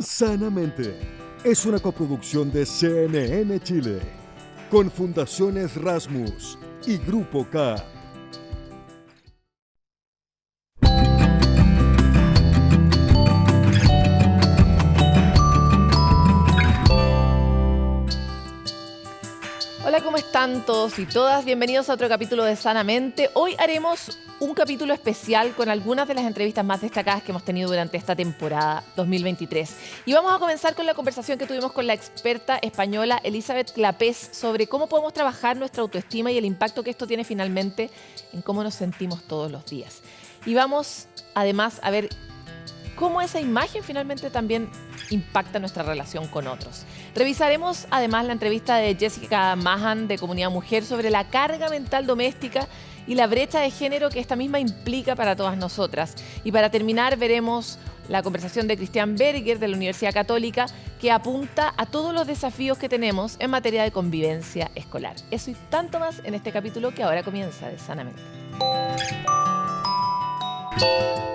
Sanamente es una coproducción de CNN Chile con Fundaciones Rasmus y Grupo K. Hola, ¿cómo están todos y todas? Bienvenidos a otro capítulo de Sanamente. Hoy haremos un capítulo especial con algunas de las entrevistas más destacadas que hemos tenido durante esta temporada 2023. Y vamos a comenzar con la conversación que tuvimos con la experta española Elizabeth Clapés sobre cómo podemos trabajar nuestra autoestima y el impacto que esto tiene finalmente en cómo nos sentimos todos los días. Y vamos además a ver cómo esa imagen finalmente también impacta nuestra relación con otros. Revisaremos además la entrevista de Jessica Mahan de Comunidad Mujer sobre la carga mental doméstica y la brecha de género que esta misma implica para todas nosotras. Y para terminar veremos la conversación de Christian Berger de la Universidad Católica que apunta a todos los desafíos que tenemos en materia de convivencia escolar. Eso y tanto más en este capítulo que ahora comienza de Sanamente.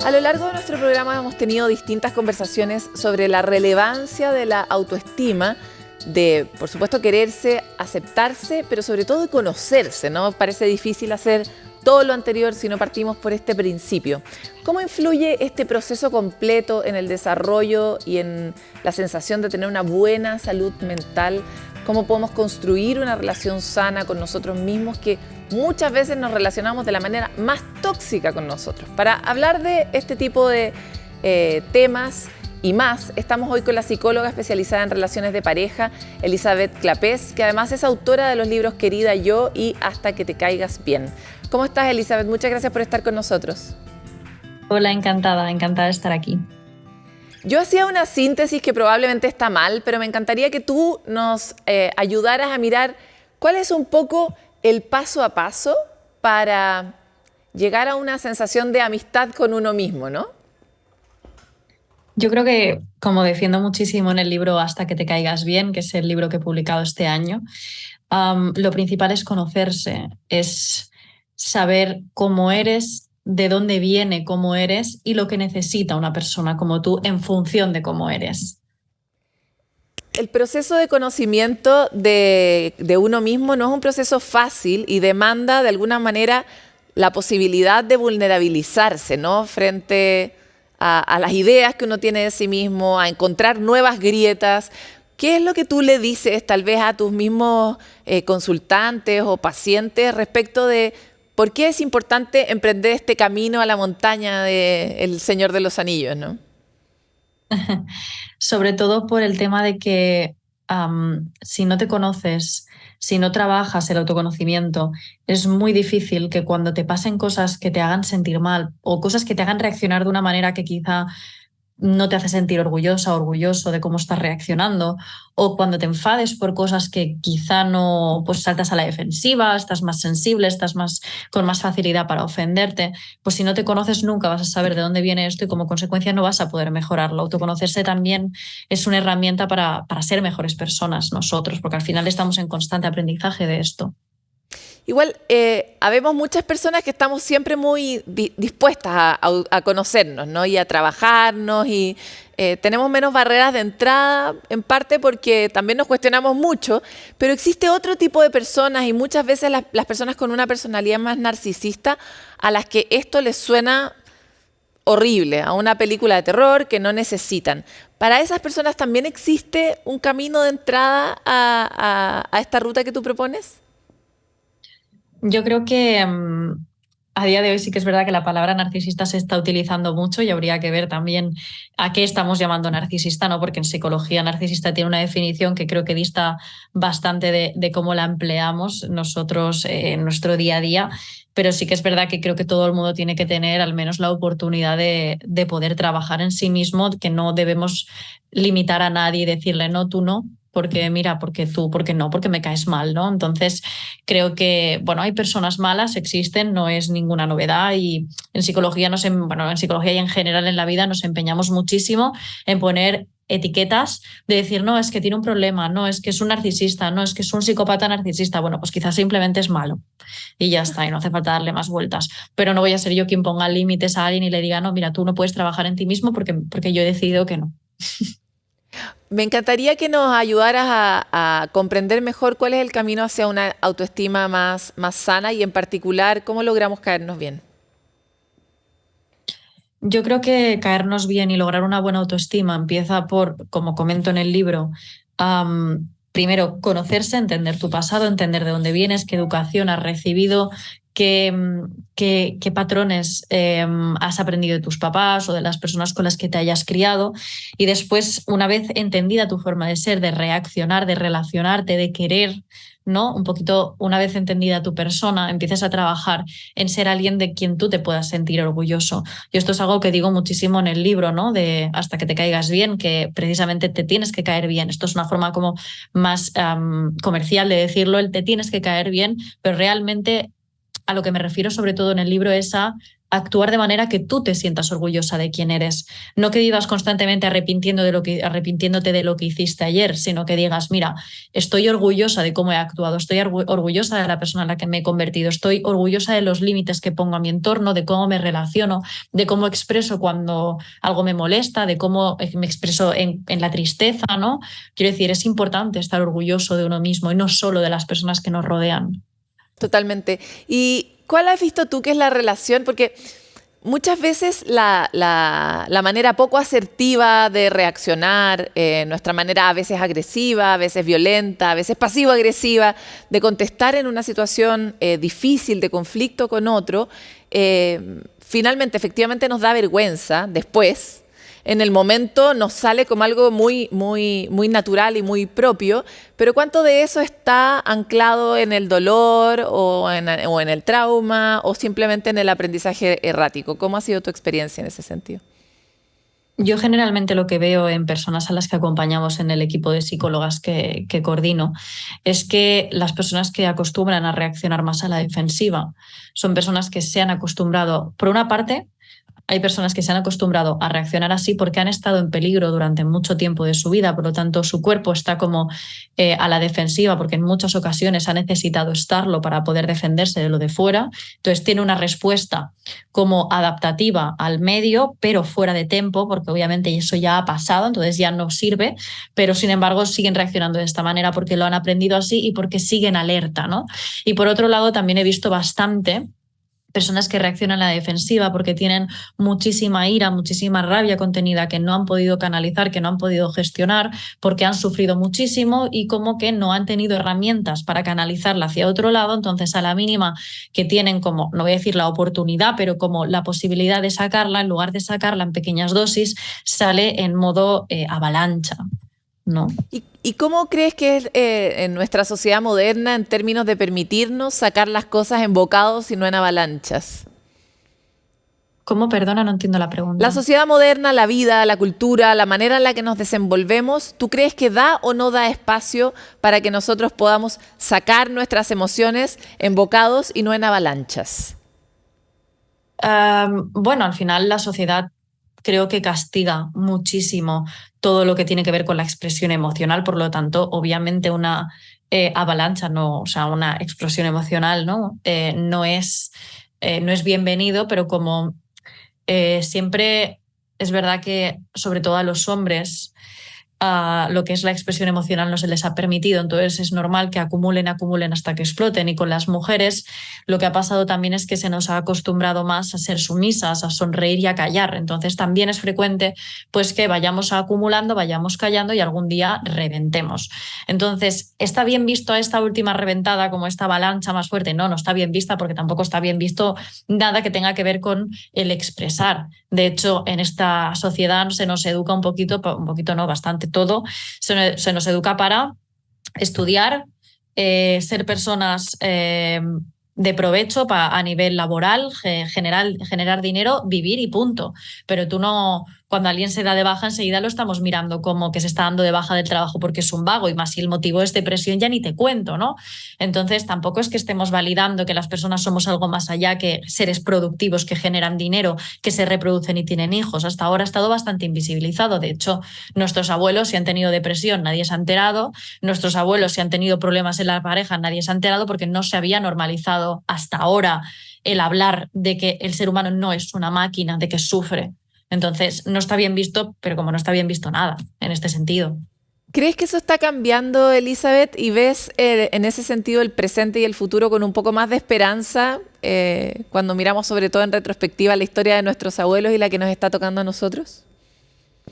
A lo largo de nuestro programa hemos tenido distintas conversaciones sobre la relevancia de la autoestima, de, por supuesto, quererse, aceptarse, pero sobre todo de conocerse, ¿no? Parece difícil hacer todo lo anterior si no partimos por este principio. ¿Cómo influye este proceso completo en el desarrollo y en la sensación de tener una buena salud mental? ¿Cómo podemos construir una relación sana con nosotros mismos que muchas veces nos relacionamos de la manera más tóxica con nosotros? Para hablar de este tipo de temas y más, estamos hoy con la psicóloga especializada en relaciones de pareja, Elizabeth Clapés, que además es autora de los libros Querida Yo y Hasta que te caigas bien. ¿Cómo estás, Elizabeth? Muchas gracias por estar con nosotros. Hola, encantada de estar aquí. Yo hacía una síntesis que probablemente está mal, pero me encantaría que tú nos ayudaras a mirar cuál es un poco el paso a paso para llegar a una sensación de amistad con uno mismo, ¿no? Yo creo que, como defiendo muchísimo en el libro Hasta que te caigas bien, que es el libro que he publicado este año, lo principal es conocerse, es saber cómo eres, de dónde viene cómo eres y lo que necesita una persona como tú en función de cómo eres. El proceso de conocimiento de uno mismo no es un proceso fácil y demanda de alguna manera la posibilidad de vulnerabilizarse, ¿no? Frente a las ideas que uno tiene de sí mismo, a encontrar nuevas grietas. ¿Qué es lo que tú le dices tal vez a tus mismos consultantes o pacientes respecto de por qué es importante emprender este camino a la montaña del Señor de los Anillos, ¿no? Sobre todo por el tema de que si no te conoces, si no trabajas el autoconocimiento, es muy difícil que cuando te pasen cosas que te hagan sentir mal o cosas que te hagan reaccionar de una manera que quizá no te hace sentir orgullosa o orgulloso de cómo estás reaccionando, o cuando te enfades por cosas que quizá no, pues saltas a la defensiva, estás más sensible, con más facilidad para ofenderte, pues si no te conoces nunca vas a saber de dónde viene esto y como consecuencia no vas a poder mejorarlo. Autoconocerse también es una herramienta para ser mejores personas nosotros, porque al final estamos en constante aprendizaje de esto. Igual, habemos muchas personas que estamos siempre muy dispuestas a conocernos, ¿no? Y a trabajarnos y tenemos menos barreras de entrada, en parte porque también nos cuestionamos mucho, pero existe otro tipo de personas y muchas veces las personas con una personalidad más narcisista a las que esto les suena horrible, a una película de terror que no necesitan. ¿Para esas personas también existe un camino de entrada a esta ruta que tú propones? Yo creo que a día de hoy sí que es verdad que la palabra narcisista se está utilizando mucho y habría que ver también a qué estamos llamando narcisista, ¿no? Porque en psicología narcisista tiene una definición que creo que dista bastante de cómo la empleamos nosotros en nuestro día a día, pero sí que es verdad que creo que todo el mundo tiene que tener al menos la oportunidad de poder trabajar en sí mismo, que no debemos limitar a nadie y decirle no, tú no, porque mira, porque tú, porque no, porque me caes mal, ¿no? Entonces creo que, bueno, hay personas malas, existen, no es ninguna novedad y en psicología en psicología y en general en la vida nos empeñamos muchísimo en poner etiquetas de decir, no, es que tiene un problema, no, es que es un narcisista, no, es que es un psicópata narcisista. Bueno, pues quizás simplemente es malo y ya está, y no hace falta darle más vueltas. Pero no voy a ser yo quien ponga límites a alguien y le diga, no, mira, tú no puedes trabajar en ti mismo porque yo he decidido que no. Me encantaría que nos ayudaras a comprender mejor cuál es el camino hacia una autoestima más sana y en particular cómo logramos caernos bien. Yo creo que caernos bien y lograr una buena autoestima empieza por, como comento en el libro, primero conocerse, entender tu pasado, entender de dónde vienes, qué educación has recibido, qué patrones has aprendido de tus papás o de las personas con las que te hayas criado. Y después, una vez entendida tu forma de ser, de reaccionar, de relacionarte, de querer, ¿no? Un poquito, una vez entendida tu persona, empieces a trabajar en ser alguien de quien tú te puedas sentir orgulloso. Y esto es algo que digo muchísimo en el libro, ¿no? De hasta que te caigas bien, que precisamente te tienes que caer bien. Esto es una forma como más comercial de decirlo, el te tienes que caer bien, pero realmente a lo que me refiero sobre todo en el libro es a actuar de manera que tú te sientas orgullosa de quién eres. No que vivas constantemente arrepintiéndote de lo que hiciste ayer, sino que digas, mira, estoy orgullosa de cómo he actuado, estoy orgullosa de la persona en la que me he convertido, estoy orgullosa de los límites que pongo a mi entorno, de cómo me relaciono, de cómo expreso cuando algo me molesta, de cómo me expreso en la tristeza, ¿no? Quiero decir, es importante estar orgulloso de uno mismo y no solo de las personas que nos rodean. Totalmente. ¿Y cuál has visto tú que es la relación? Porque muchas veces la manera poco asertiva de reaccionar, nuestra manera a veces agresiva, a veces violenta, a veces pasivo-agresiva, de contestar en una situación difícil de conflicto con otro, finalmente, efectivamente nos da vergüenza después. En el momento nos sale como algo muy natural y muy propio, pero ¿cuánto de eso está anclado en el dolor o en el trauma o simplemente en el aprendizaje errático? ¿Cómo ha sido tu experiencia en ese sentido? Yo generalmente lo que veo en personas a las que acompañamos en el equipo de psicólogas que coordino es que las personas que acostumbran a reaccionar más a la defensiva son personas que se han acostumbrado, por una parte, hay personas que se han acostumbrado a reaccionar así porque han estado en peligro durante mucho tiempo de su vida, por lo tanto su cuerpo está como a la defensiva porque en muchas ocasiones ha necesitado estarlo para poder defenderse de lo de fuera, entonces tiene una respuesta como adaptativa al medio, pero fuera de tiempo, porque obviamente eso ya ha pasado, entonces ya no sirve, pero sin embargo siguen reaccionando de esta manera porque lo han aprendido así y porque siguen alerta, ¿no? Y por otro lado también he visto bastante personas que reaccionan a la defensiva porque tienen muchísima ira, muchísima rabia contenida que no han podido canalizar, que no han podido gestionar, porque han sufrido muchísimo y como que no han tenido herramientas para canalizarla hacia otro lado. Entonces, a la mínima que tienen como, no voy a decir la oportunidad, pero como la posibilidad de sacarla, en lugar de sacarla en pequeñas dosis, sale en modo avalancha, ¿no? ¿Y cómo crees que es en nuestra sociedad moderna en términos de permitirnos sacar las cosas en bocados y no en avalanchas? ¿Cómo? Perdona, no entiendo la pregunta. La sociedad moderna, la vida, la cultura, la manera en la que nos desenvolvemos, ¿tú crees que da o no da espacio para que nosotros podamos sacar nuestras emociones en bocados y no en avalanchas? Bueno, al final la sociedad creo que castiga muchísimo todo lo que tiene que ver con la expresión emocional, por lo tanto, obviamente una avalancha, no, o sea, una explosión emocional, ¿no? No es bienvenido, pero como siempre es verdad que, sobre todo a los hombres, lo que es la expresión emocional no se les ha permitido, entonces es normal que acumulen hasta que exploten. Y con las mujeres lo que ha pasado también es que se nos ha acostumbrado más a ser sumisas, a sonreír y a callar, entonces también es frecuente pues que vayamos acumulando, vayamos callando y algún día reventemos. Entonces, ¿está bien visto a esta última reventada como esta avalancha más fuerte? No, no está bien vista porque tampoco está bien visto nada que tenga que ver con el expresar. De hecho, en esta sociedad se nos educa un poquito no, bastante todo, se nos educa para estudiar, ser personas de provecho a nivel laboral, generar dinero, vivir y punto. Pero tú no, cuando alguien se da de baja enseguida lo estamos mirando como que se está dando de baja del trabajo porque es un vago, y más si el motivo es depresión ya ni te cuento, ¿no? Entonces tampoco es que estemos validando que las personas somos algo más allá que seres productivos que generan dinero, que se reproducen y tienen hijos. Hasta ahora ha estado bastante invisibilizado. De hecho, nuestros abuelos, si han tenido depresión, nadie se ha enterado. Nuestros abuelos, si han tenido problemas en la pareja, nadie se ha enterado porque no se había normalizado hasta ahora el hablar de que el ser humano no es una máquina, de que sufre. Entonces, no está bien visto, pero como no está bien visto nada en este sentido. ¿Crees que eso está cambiando, Elizabeth, y ves en ese sentido el presente y el futuro con un poco más de esperanza cuando miramos sobre todo en retrospectiva la historia de nuestros abuelos y la que nos está tocando a nosotros?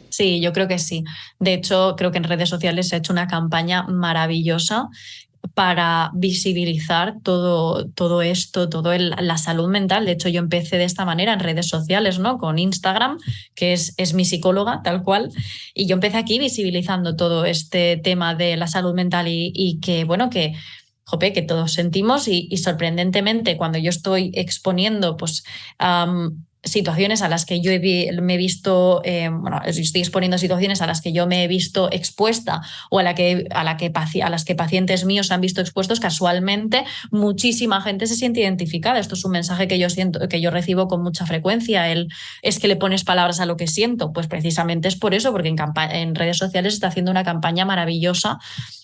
Sí, yo creo que sí. De hecho, creo que en redes sociales se ha hecho una campaña maravillosa para visibilizar todo esto, la salud mental. De hecho, yo empecé de esta manera en redes sociales, ¿no? Con Instagram, que es mi psicóloga, tal cual. Y yo empecé aquí visibilizando todo este tema de la salud mental y que, bueno, jope, que todos sentimos y sorprendentemente cuando yo estoy exponiendo, pues, situaciones a las que yo me he visto, estoy exponiendo situaciones a las que yo me he visto expuesta o a las que pacientes míos han visto expuestos, casualmente muchísima gente se siente identificada. Esto es un mensaje que yo siento, que yo recibo con mucha frecuencia. Es que le pones palabras a lo que siento. Pues precisamente es por eso, porque en redes sociales se está haciendo una campaña maravillosa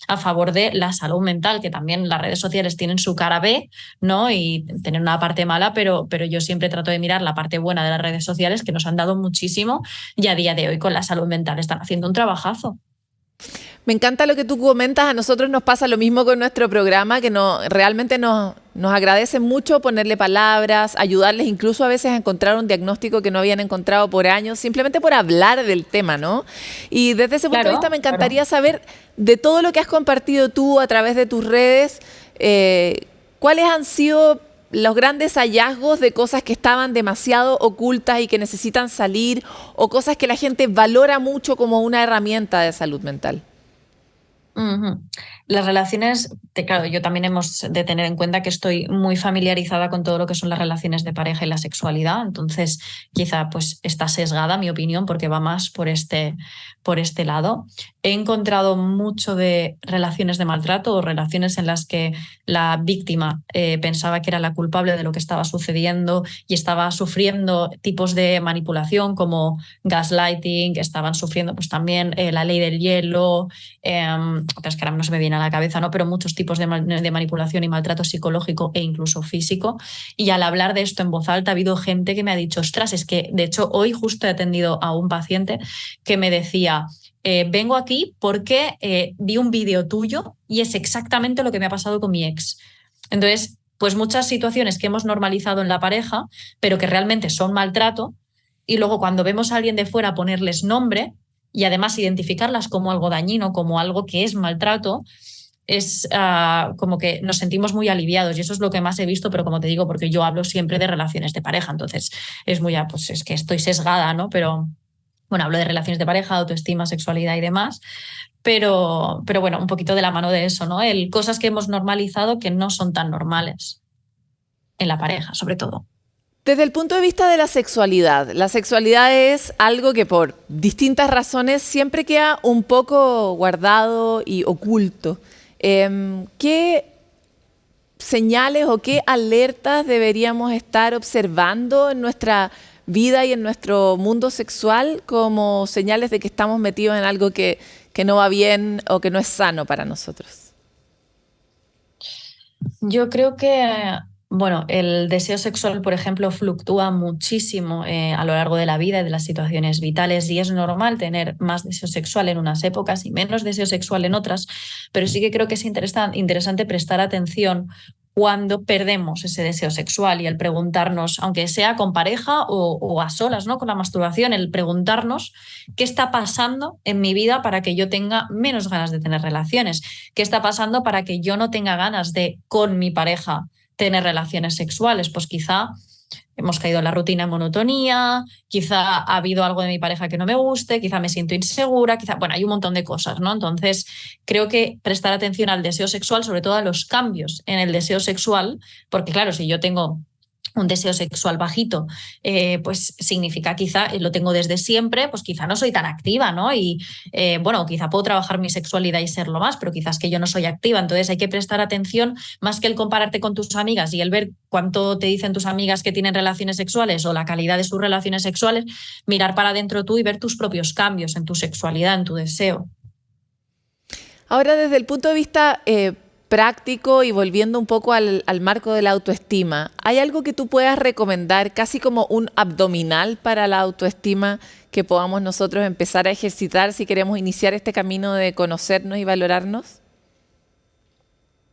a favor de la salud mental, que también las redes sociales tienen su cara B, ¿no? Y tienen una parte mala, pero yo siempre trato de mirar la parte buena de las redes sociales, que nos han dado muchísimo, y a día de hoy con la salud mental están haciendo un trabajazo. Me encanta lo que tú comentas. A nosotros nos pasa lo mismo con nuestro programa, que realmente nos agradece mucho ponerle palabras, ayudarles incluso a veces a encontrar un diagnóstico que no habían encontrado por años, simplemente por hablar del tema, ¿no? Y desde ese punto de vista me encantaría saber, de todo lo que has compartido tú a través de tus redes, ¿cuáles han sido los grandes hallazgos de cosas que estaban demasiado ocultas y que necesitan salir, o cosas que la gente valora mucho como una herramienta de salud mental? Uh-huh. Las relaciones, claro, yo también hemos de tener en cuenta que estoy muy familiarizada con todo lo que son las relaciones de pareja y la sexualidad, entonces quizá pues está sesgada mi opinión porque va más por este lado. He encontrado mucho de relaciones de maltrato o relaciones en las que la víctima pensaba que era la culpable de lo que estaba sucediendo y estaba sufriendo tipos de manipulación como gaslighting, que estaban sufriendo pues también la ley del hielo, otras que ahora no se me viene a la cabeza, ¿no? Pero muchos tipos de manipulación y maltrato psicológico e incluso físico. Y al hablar de esto en voz alta ha habido gente que me ha dicho, ostras, es que de hecho hoy justo he atendido a un paciente que me decía, vengo aquí porque vi un vídeo tuyo y es exactamente lo que me ha pasado con mi ex. Entonces, pues muchas situaciones que hemos normalizado en la pareja, pero que realmente son maltrato, y luego cuando vemos a alguien de fuera ponerles nombre y además identificarlas como algo dañino, como algo que es maltrato, es como que nos sentimos muy aliviados, y eso es lo que más he visto, pero como te digo, porque yo hablo siempre de relaciones de pareja, entonces es muy, pues es que estoy sesgada, ¿no? Pero bueno, hablo de relaciones de pareja, autoestima, sexualidad y demás, pero bueno, un poquito de la mano de eso, ¿no? Cosas que hemos normalizado que no son tan normales en la pareja, sobre todo. Desde el punto de vista de la sexualidad es algo que por distintas razones siempre queda un poco guardado y oculto. ¿Qué señales o qué alertas deberíamos estar observando en nuestra vida y en nuestro mundo sexual como señales de que estamos metidos en algo que no va bien o que no es sano para nosotros? Yo creo que, bueno, el deseo sexual, por ejemplo, fluctúa muchísimo a lo largo de la vida y de las situaciones vitales, y es normal tener más deseo sexual en unas épocas y menos deseo sexual en otras, pero sí que creo que es interesante prestar atención cuando perdemos ese deseo sexual, y el preguntarnos, aunque sea con pareja o a solas, ¿no? Con la masturbación, el preguntarnos qué está pasando en mi vida para que yo tenga menos ganas de tener relaciones, qué está pasando para que yo no tenga ganas de, con mi pareja, tener relaciones sexuales. Pues quizá hemos caído en la rutina en monotonía, quizá ha habido algo de mi pareja que no me guste, quizá me siento insegura, quizá, bueno, hay un montón de cosas, ¿no? Entonces, creo que prestar atención al deseo sexual, sobre todo a los cambios en el deseo sexual, porque claro, si yo tengo un deseo sexual bajito, pues significa quizá lo tengo desde siempre, pues quizá no soy tan activa, ¿no? Y bueno, quizá puedo trabajar mi sexualidad y serlo más, pero quizás que yo no soy activa. Entonces hay que prestar atención, más que el compararte con tus amigas y el ver cuánto te dicen tus amigas que tienen relaciones sexuales o la calidad de sus relaciones sexuales, mirar para adentro tú y ver tus propios cambios en tu sexualidad, en tu deseo. Ahora, desde el punto de vista práctico y volviendo un poco al marco de la autoestima, ¿hay algo que tú puedas recomendar, casi como un abdominal para la autoestima, que podamos nosotros empezar a ejercitar si queremos iniciar este camino de conocernos y valorarnos?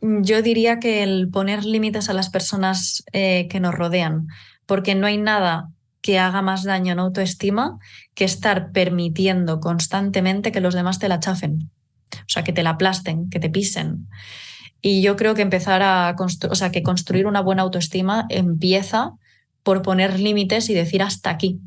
Yo diría que el poner límites a las personas que nos rodean, porque no hay nada que haga más daño en autoestima que estar permitiendo constantemente que los demás te la chafen, o sea, que te la aplasten, que te pisen. Y yo creo que empezar a que construir una buena autoestima empieza por poner límites y decir hasta aquí.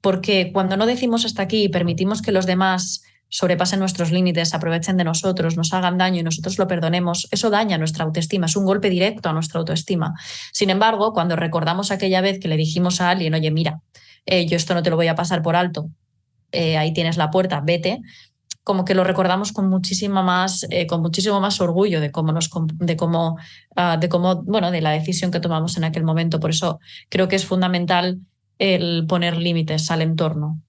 Porque cuando no decimos hasta aquí y permitimos que los demás sobrepasen nuestros límites, aprovechen de nosotros, nos hagan daño y nosotros lo perdonemos, eso daña nuestra autoestima, es un golpe directo a nuestra autoestima. Sin embargo, cuando recordamos aquella vez que le dijimos a alguien, oye, mira, yo esto no te lo voy a pasar por alto, ahí tienes la puerta, vete, como que lo recordamos con muchísimo más orgullo de la decisión que tomamos en aquel momento. Por eso creo que es fundamental el poner límites al entorno.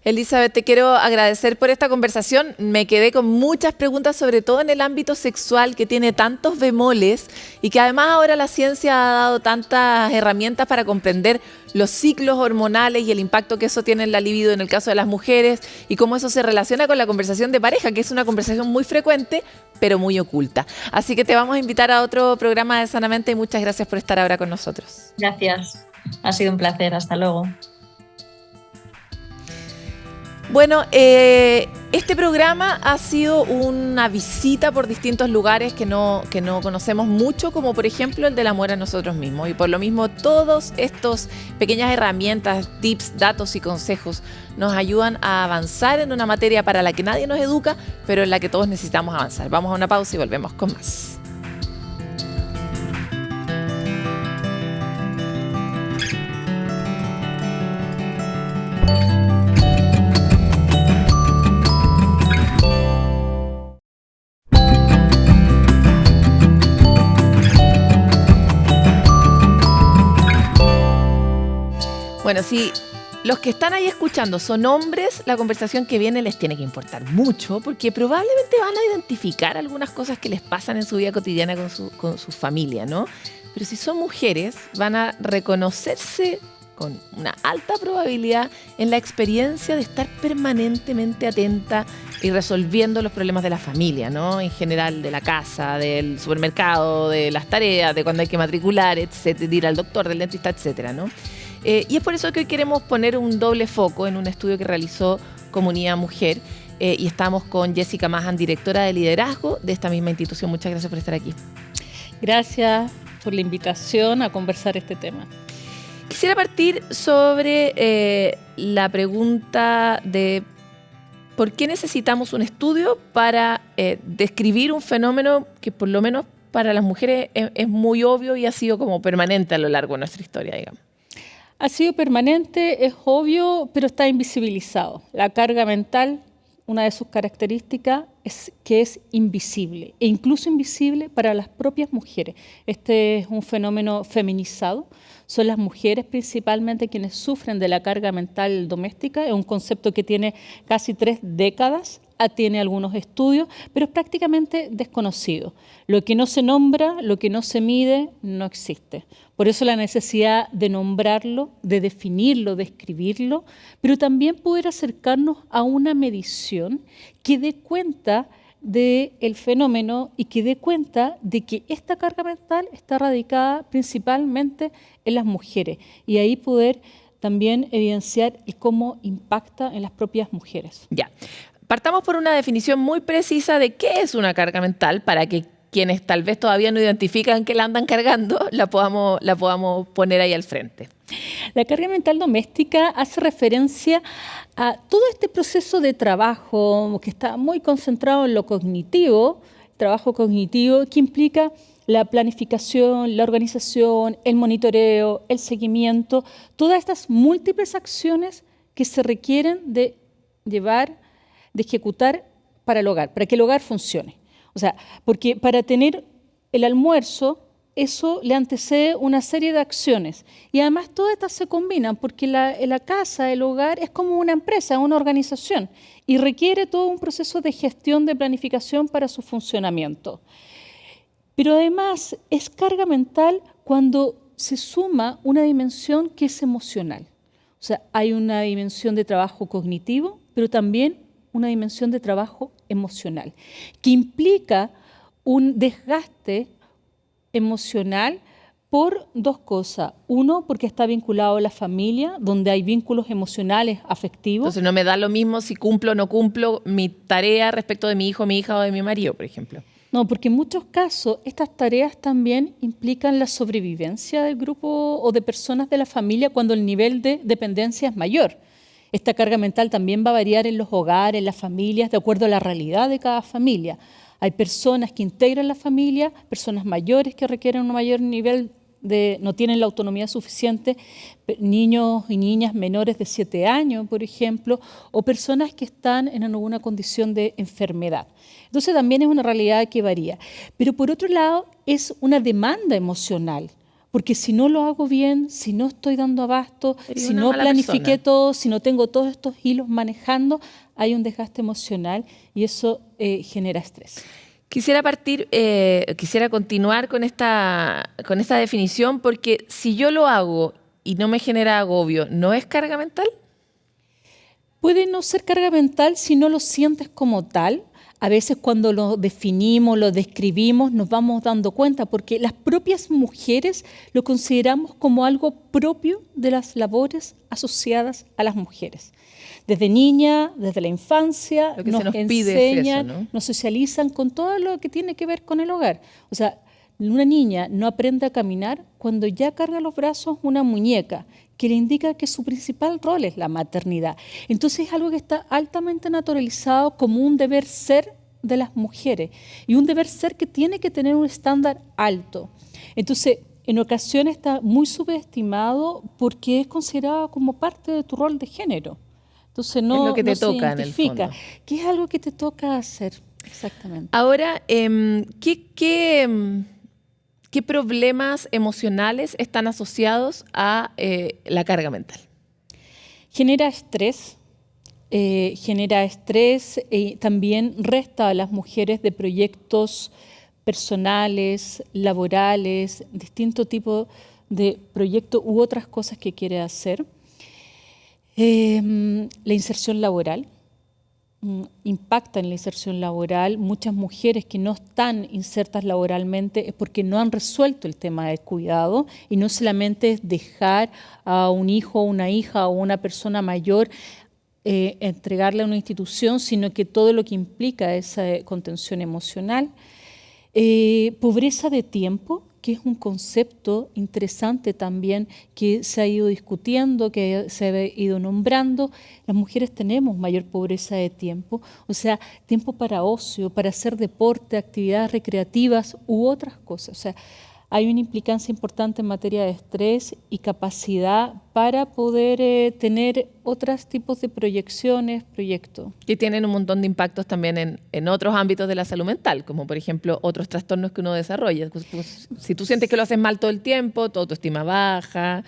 Elizabeth, te quiero agradecer por esta conversación. Me quedé con muchas preguntas, sobre todo en el ámbito sexual, que tiene tantos bemoles y que además ahora la ciencia ha dado tantas herramientas para comprender los ciclos hormonales y el impacto que eso tiene en la libido en el caso de las mujeres y cómo eso se relaciona con la conversación de pareja, que es una conversación muy frecuente, pero muy oculta. Así que te vamos a invitar a otro programa de Sanamente y muchas gracias por estar ahora con nosotros. Gracias. Ha sido un placer. Hasta luego. Bueno, este programa ha sido una visita por distintos lugares que no conocemos mucho, como por ejemplo el del amor a nosotros mismos. Y por lo mismo, todos estos pequeñas herramientas, tips, datos y consejos nos ayudan a avanzar en una materia para la que nadie nos educa, pero en la que todos necesitamos avanzar. Vamos a una pausa y volvemos con más. Bueno, si los que están ahí escuchando son hombres, la conversación que viene les tiene que importar mucho porque probablemente van a identificar algunas cosas que les pasan en su vida cotidiana con su familia, ¿no? Pero si son mujeres, van a reconocerse con una alta probabilidad en la experiencia de estar permanentemente atenta y resolviendo los problemas de la familia, ¿no? En general, de la casa, del supermercado, de las tareas, de cuando hay que matricular, etcétera, de ir al doctor, del dentista, etcétera, ¿no? Y es por eso que hoy queremos poner un doble foco en un estudio que realizó Comunidad Mujer y estamos con Jessica Mahan, directora de liderazgo de esta misma institución. Muchas gracias por estar aquí. Gracias por la invitación a conversar este tema. Quisiera partir sobre la pregunta de ¿por qué necesitamos un estudio para describir un fenómeno que por lo menos para las mujeres es muy obvio y ha sido como permanente a lo largo de nuestra historia, digamos? Ha sido permanente, es obvio, pero está invisibilizado. La carga mental, una de sus características es que es invisible, e incluso invisible para las propias mujeres. Este es un fenómeno feminizado. Son las mujeres principalmente quienes sufren de la carga mental doméstica. Es un concepto que tiene casi 3 décadas, tiene algunos estudios, pero es prácticamente desconocido. Lo que no se nombra, lo que no se mide, no existe. Por eso la necesidad de nombrarlo, de definirlo, de escribirlo, pero también poder acercarnos a una medición que dé cuenta del fenómeno y que dé cuenta de que esta carga mental está radicada principalmente en las mujeres y ahí poder también evidenciar cómo impacta en las propias mujeres. Ya. Partamos por una definición muy precisa de qué es una carga mental para que quienes tal vez todavía no identifican que la andan cargando, la podamos poner ahí al frente. La carga mental doméstica hace referencia a todo este proceso de trabajo que está muy concentrado en lo cognitivo, trabajo cognitivo que implica la planificación, la organización, el monitoreo, el seguimiento, todas estas múltiples acciones que se requieren de ejecutar para el hogar, para que el hogar funcione. O sea, porque para tener el almuerzo eso le antecede una serie de acciones. Y además todas estas se combinan porque la casa, el hogar, es como una empresa, una organización y requiere todo un proceso de gestión, de planificación para su funcionamiento. Pero además es carga mental cuando se suma una dimensión que es emocional. O sea, hay una dimensión de trabajo cognitivo, pero también una dimensión de trabajo emocional, que implica un desgaste emocional por dos cosas. Uno, porque está vinculado a la familia, donde hay vínculos emocionales, afectivos. Entonces no me da lo mismo si cumplo o no cumplo mi tarea respecto de mi hijo, mi hija o de mi marido, por ejemplo. No, porque en muchos casos estas tareas también implican la sobrevivencia del grupo o de personas de la familia cuando el nivel de dependencia es mayor. Esta carga mental también va a variar en los hogares, en las familias, de acuerdo a la realidad de cada familia. Hay personas que integran la familia, personas mayores que requieren un mayor nivel no tienen la autonomía suficiente, niños y niñas menores de 7 años, por ejemplo, o personas que están en alguna condición de enfermedad. Entonces también es una realidad que varía. Pero por otro lado es una demanda emocional, porque si no lo hago bien, si no estoy dando abasto, si no planifiqué todo, si no tengo todos estos hilos manejando, hay un desgaste emocional y eso genera estrés. Quisiera continuar con esta definición, porque si yo lo hago y no me genera agobio, ¿no es carga mental? Puede no ser carga mental si no lo sientes como tal. A veces cuando lo definimos, lo describimos, nos vamos dando cuenta, porque las propias mujeres lo consideramos como algo propio de las labores asociadas a las mujeres. Desde niña, desde la infancia, nos enseñan, eso, ¿no? Nos socializan con todo lo que tiene que ver con el hogar. O sea, una niña no aprende a caminar cuando ya carga en los brazos una muñeca, que le indica que su principal rol es la maternidad. Entonces es algo que está altamente naturalizado como un deber ser de las mujeres y un deber ser que tiene que tener un estándar alto. Entonces, en ocasiones está muy subestimado porque es considerado como parte de tu rol de género. Entonces no, es lo que te toca se identifica, en el fondo. Que es algo que te toca hacer, exactamente. Ahora, ¿qué problemas emocionales están asociados a la carga mental? Genera estrés y también resta a las mujeres de proyectos personales, laborales, distinto tipo de proyectos u otras cosas que quiere hacer. La inserción laboral, impacta en la inserción laboral. Muchas mujeres que no están insertas laboralmente es porque no han resuelto el tema del cuidado y no solamente es dejar a un hijo, una hija o una persona mayor entregarle a una institución, sino que todo lo que implica esa contención emocional. Pobreza de tiempo, que es un concepto interesante también que se ha ido discutiendo, que se ha ido nombrando. Las mujeres tenemos mayor pobreza de tiempo, o sea, tiempo para ocio, para hacer deporte, actividades recreativas u otras cosas. O sea, hay una implicancia importante en materia de estrés y capacidad para poder tener otros tipos de proyecciones, proyectos. Que tienen un montón de impactos también en otros ámbitos de la salud mental, como por ejemplo otros trastornos que uno desarrolla. Pues, si tú sientes que lo haces mal todo el tiempo, tu autoestima baja.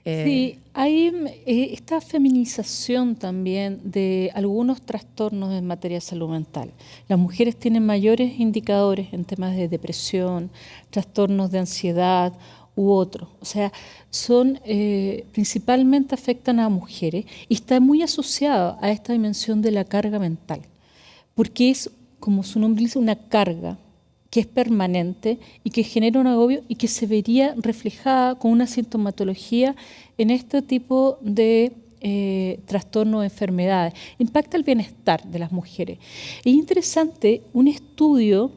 Sí, hay esta feminización también de algunos trastornos en materia de salud mental. Las mujeres tienen mayores indicadores en temas de depresión, trastornos de ansiedad u otros. O sea, principalmente afectan a mujeres y está muy asociado a esta dimensión de la carga mental, porque es, como su nombre dice, una carga que es permanente y que genera un agobio y que se vería reflejada con una sintomatología en este tipo de trastornos o enfermedades. Impacta el bienestar de las mujeres. Es interesante un estudio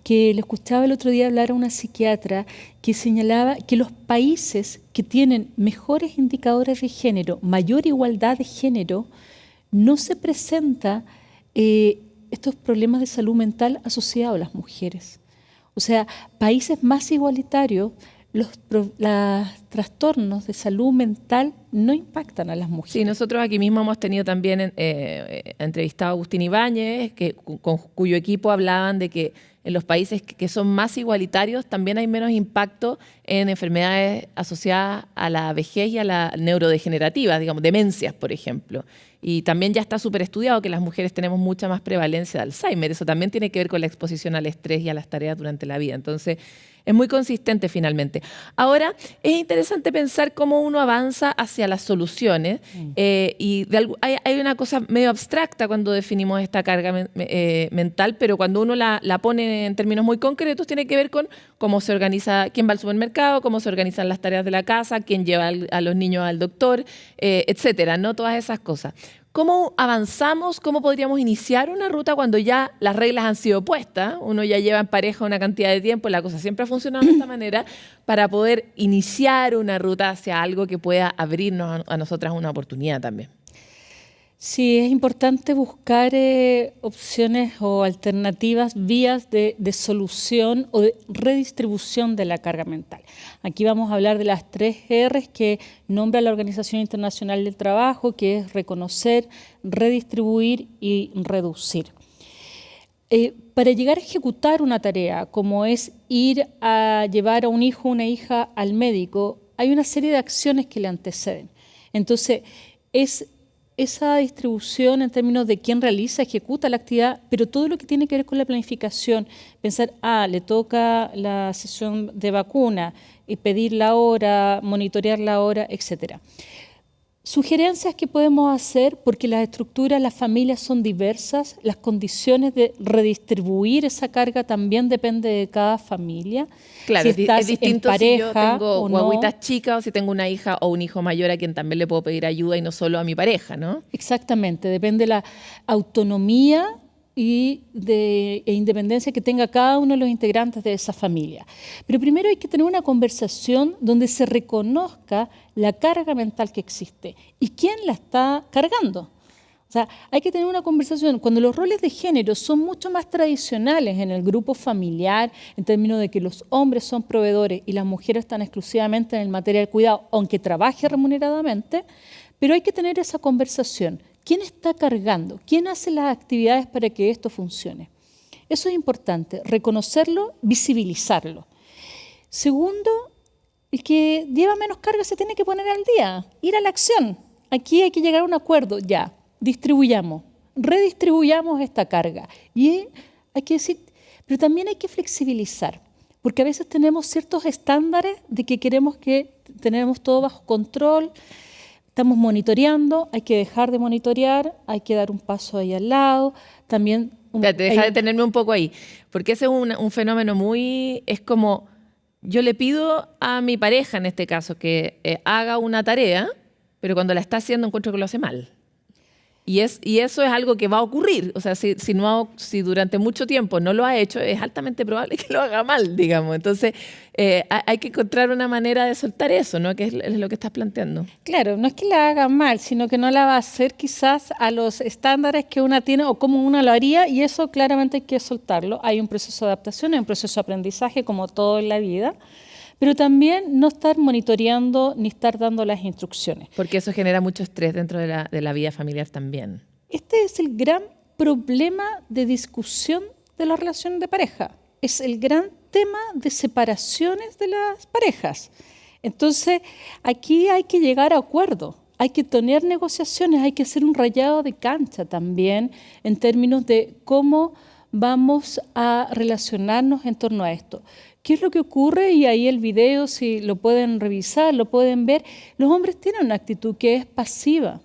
que le escuchaba el otro día hablar a una psiquiatra que señalaba que los países que tienen mejores indicadores de género, mayor igualdad de género, no se presenta estos problemas de salud mental asociados a las mujeres. O sea, países más igualitarios, los trastornos de salud mental no impactan a las mujeres. Sí, nosotros aquí mismo hemos tenido también entrevistado a Agustín Ibáñez, cuyo equipo hablaban de que en los países que son más igualitarios también hay menos impacto en enfermedades asociadas a la vejez y a la neurodegenerativa, digamos, demencias, por ejemplo. Y también ya está súper estudiado que las mujeres tenemos mucha más prevalencia de Alzheimer. Eso también tiene que ver con la exposición al estrés y a las tareas durante la vida. Entonces, es muy consistente finalmente. Ahora, es interesante pensar cómo uno avanza hacia las soluciones hay una cosa medio abstracta cuando definimos esta carga mental, pero cuando uno la pone en términos muy concretos, tiene que ver con cómo se organiza, quién va al supermercado, cómo se organizan las tareas de la casa, quién lleva a los niños al doctor, etcétera, ¿no? Todas esas cosas. ¿Cómo avanzamos? ¿Cómo podríamos iniciar una ruta cuando ya las reglas han sido puestas? Uno ya lleva en pareja una cantidad de tiempo, la cosa siempre ha funcionado de esta manera, para poder iniciar una ruta hacia algo que pueda abrirnos a nosotras una oportunidad también. Sí, es importante buscar opciones o alternativas, vías de solución o de redistribución de la carga mental. Aquí vamos a hablar de las 3 R's que nombra la Organización Internacional del Trabajo, que es reconocer, redistribuir y reducir. Para llegar a ejecutar una tarea, como es ir a llevar a un hijo o una hija al médico, hay una serie de acciones que le anteceden. Entonces, es esa distribución en términos de quién realiza, ejecuta la actividad, pero todo lo que tiene que ver con la planificación, pensar, le toca la sesión de vacuna, y pedir la hora, monitorear la hora, etcétera. Sugerencias que podemos hacer, porque las estructuras, las familias son diversas, las condiciones de redistribuir esa carga también depende de cada familia. Claro, si estás es distinto en pareja, si yo tengo o guaguitas no. chicas o si tengo una hija o un hijo mayor a quien también le puedo pedir ayuda y no solo a mi pareja, ¿no? Exactamente, depende de la autonomía e independencia que tenga cada uno de los integrantes de esa familia. Pero primero hay que tener una conversación donde se reconozca la carga mental que existe y quién la está cargando. O sea, hay que tener una conversación. Cuando los roles de género son mucho más tradicionales en el grupo familiar, en términos de que los hombres son proveedores y las mujeres están exclusivamente en el materia del cuidado, aunque trabaje remuneradamente, pero hay que tener esa conversación. ¿Quién está cargando? ¿Quién hace las actividades para que esto funcione? Eso es importante, reconocerlo, visibilizarlo. Segundo, el que lleva menos carga se tiene que poner al día, ir a la acción. Aquí hay que llegar a un acuerdo, ya, distribuyamos, redistribuyamos esta carga. Y hay que decir, pero también hay que flexibilizar, porque a veces tenemos ciertos estándares de que queremos que tenemos todo bajo control. Estamos monitoreando, hay que dejar de monitorear, hay que dar un paso ahí al lado. También deja de detenerme un poco ahí, porque ese es un fenómeno es como, yo le pido a mi pareja en este caso que haga una tarea, pero cuando la está haciendo encuentro que lo hace mal. Y eso es algo que va a ocurrir. O sea, si durante mucho tiempo no lo ha hecho, es altamente probable que lo haga mal, digamos. Entonces, hay que encontrar una manera de soltar eso, ¿no? Que es lo que estás planteando. Claro, no es que la haga mal, sino que no la va a hacer quizás a los estándares que una tiene o como una lo haría, y eso claramente hay que soltarlo. Hay un proceso de adaptación, hay un proceso de aprendizaje, como todo en la vida. Pero también no estar monitoreando ni estar dando las instrucciones. Porque eso genera mucho estrés dentro de la vida familiar también. Este es el gran problema de discusión de la relación de pareja. Es el gran tema de separaciones de las parejas. Entonces, aquí hay que llegar a acuerdo. Hay que tener negociaciones, hay que hacer un rayado de cancha también en términos de cómo vamos a relacionarnos en torno a esto. ¿Qué es lo que ocurre? Y ahí el video, si lo pueden revisar, lo pueden ver, los hombres tienen una actitud que es pasiva,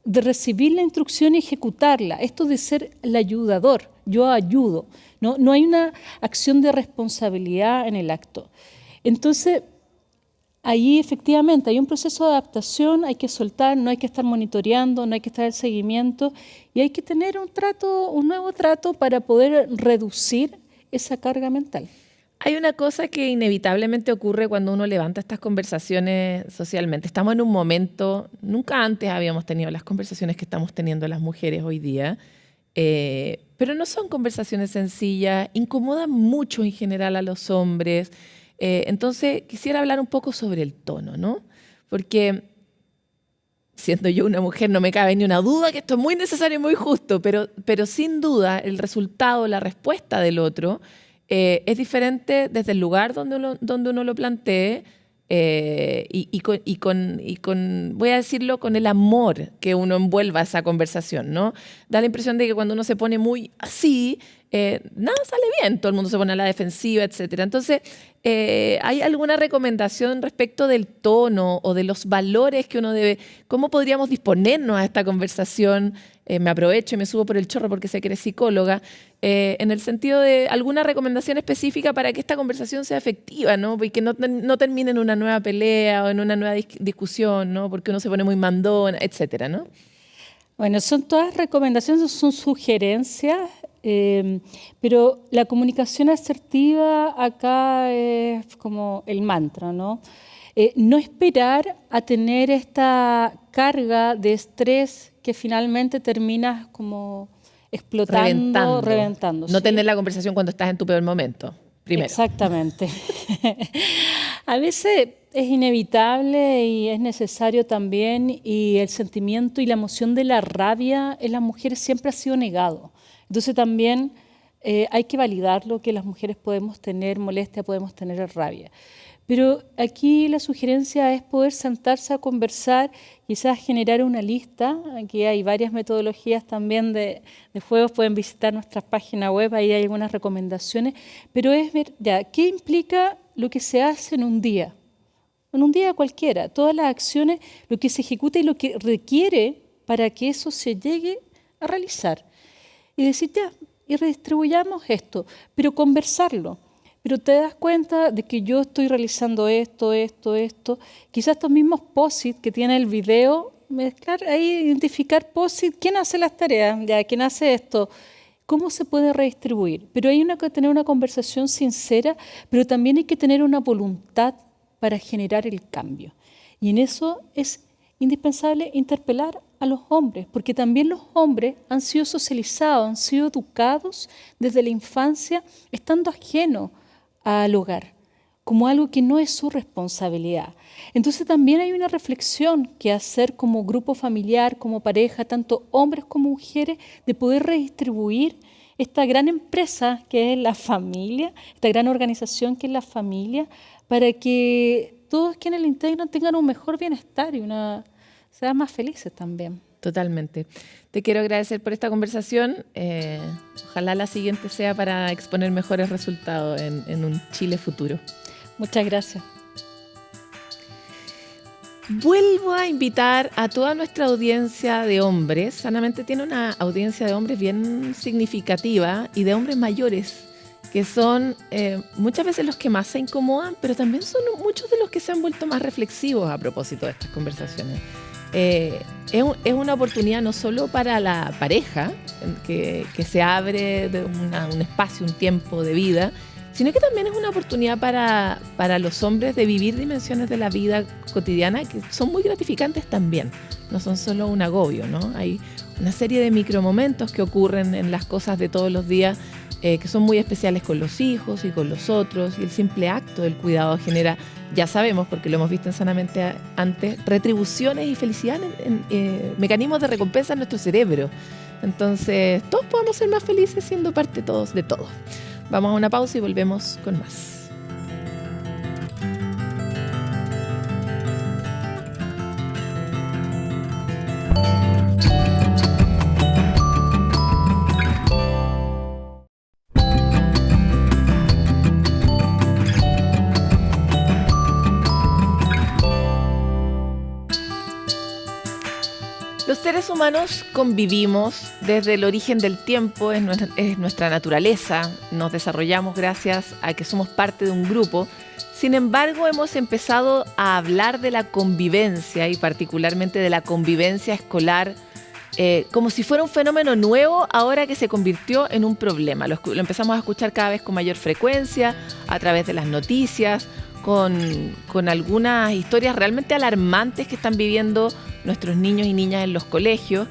de recibir la instrucción y ejecutarla. Esto de ser el ayudador, yo ayudo. No hay una acción de responsabilidad en el acto. Entonces, ahí efectivamente hay un proceso de adaptación, hay que soltar, no hay que estar monitoreando, no hay que estar en seguimiento y hay que tener un nuevo trato para poder reducir esa carga mental. Hay una cosa que inevitablemente ocurre cuando uno levanta estas conversaciones socialmente. Estamos en un momento, nunca antes habíamos tenido las conversaciones que estamos teniendo las mujeres hoy día, pero no son conversaciones sencillas, incomodan mucho en general a los hombres. Entonces quisiera hablar un poco sobre el tono, ¿no? Porque siendo yo una mujer no me cabe ni una duda que esto es muy necesario y muy justo, pero sin duda el resultado, la respuesta del otro es diferente desde el lugar donde uno lo plantee, y con, voy a decirlo, con el amor que uno envuelva esa conversación, ¿no? Da la impresión de que cuando uno se pone muy así, nada sale bien, todo el mundo se pone a la defensiva, etc. Entonces, ¿hay alguna recomendación respecto del tono o de los valores que uno debe? ¿Cómo podríamos disponernos a esta conversación? Me aprovecho y me subo por el chorro porque sé que eres psicóloga, en el sentido de alguna recomendación específica para que esta conversación sea efectiva, ¿no? Y que no termine en una nueva pelea o en una nueva discusión, ¿no? Porque uno se pone muy mandón, etcétera, ¿no? Bueno, son todas recomendaciones, son sugerencias, pero la comunicación asertiva acá es como el mantra, ¿no? No esperar a tener esta carga de estrés que finalmente terminas como explotando, reventando. No ¿sí? tener la conversación cuando estás en tu peor momento, primero. Exactamente. A veces es inevitable y es necesario también, y el sentimiento y la emoción de la rabia en las mujeres siempre ha sido negado. Entonces también hay que validarlo, que las mujeres podemos tener molestia, podemos tener rabia. Pero aquí la sugerencia es poder sentarse a conversar, quizás generar una lista. Aquí hay varias metodologías también de juegos, pueden visitar nuestra página web, ahí hay algunas recomendaciones, pero es ver ya qué implica lo que se hace en un día cualquiera, todas las acciones, lo que se ejecuta y lo que requiere para que eso se llegue a realizar. Y decir ya, y redistribuyamos esto, pero conversarlo. Pero te das cuenta de que yo estoy realizando esto. Quizás estos mismos post-it que tiene el video, mezclar ahí, identificar post-it, quién hace las tareas, ya, quién hace esto, cómo se puede redistribuir. Pero hay que tener una conversación sincera, pero también hay que tener una voluntad para generar el cambio. Y en eso es indispensable interpelar a los hombres, porque también los hombres han sido socializados, han sido educados desde la infancia, estando ajenos al hogar, como algo que no es su responsabilidad. Entonces también hay una reflexión que hacer como grupo familiar, como pareja, tanto hombres como mujeres, de poder redistribuir esta gran empresa que es la familia, esta gran organización que es la familia, para que todos quienes la integran tengan un mejor bienestar y sean más felices también. Totalmente. Te quiero agradecer por esta conversación. Ojalá la siguiente sea para exponer mejores resultados en un Chile futuro. Muchas gracias. Vuelvo a invitar a toda nuestra audiencia de hombres. Sanamente tiene una audiencia de hombres bien significativa y de hombres mayores, que son muchas veces los que más se incomodan, pero también son muchos de los que se han vuelto más reflexivos a propósito de estas conversaciones. Es una oportunidad no solo para la pareja, que se abre un espacio, un tiempo de vida, sino que también es una oportunidad para los hombres de vivir dimensiones de la vida cotidiana que son muy gratificantes también. No son solo un agobio, ¿no? Hay una serie de micromomentos que ocurren en las cosas de todos los días que son muy especiales con los hijos y con los otros, y el simple acto del cuidado genera, ya sabemos, porque lo hemos visto en Sanamente antes, retribuciones y felicidad, mecanismos de recompensa en nuestro cerebro. Entonces, todos podemos ser más felices siendo parte todos de todo. Vamos a una pausa y volvemos con más. Los seres humanos convivimos desde el origen del tiempo, es nuestra naturaleza, nos desarrollamos gracias a que somos parte de un grupo. Sin embargo, hemos empezado a hablar de la convivencia y particularmente de la convivencia escolar como si fuera un fenómeno nuevo ahora que se convirtió en un problema. Lo empezamos a escuchar cada vez con mayor frecuencia a través de las noticias, con algunas historias realmente alarmantes que están viviendo nuestros niños y niñas en los colegios,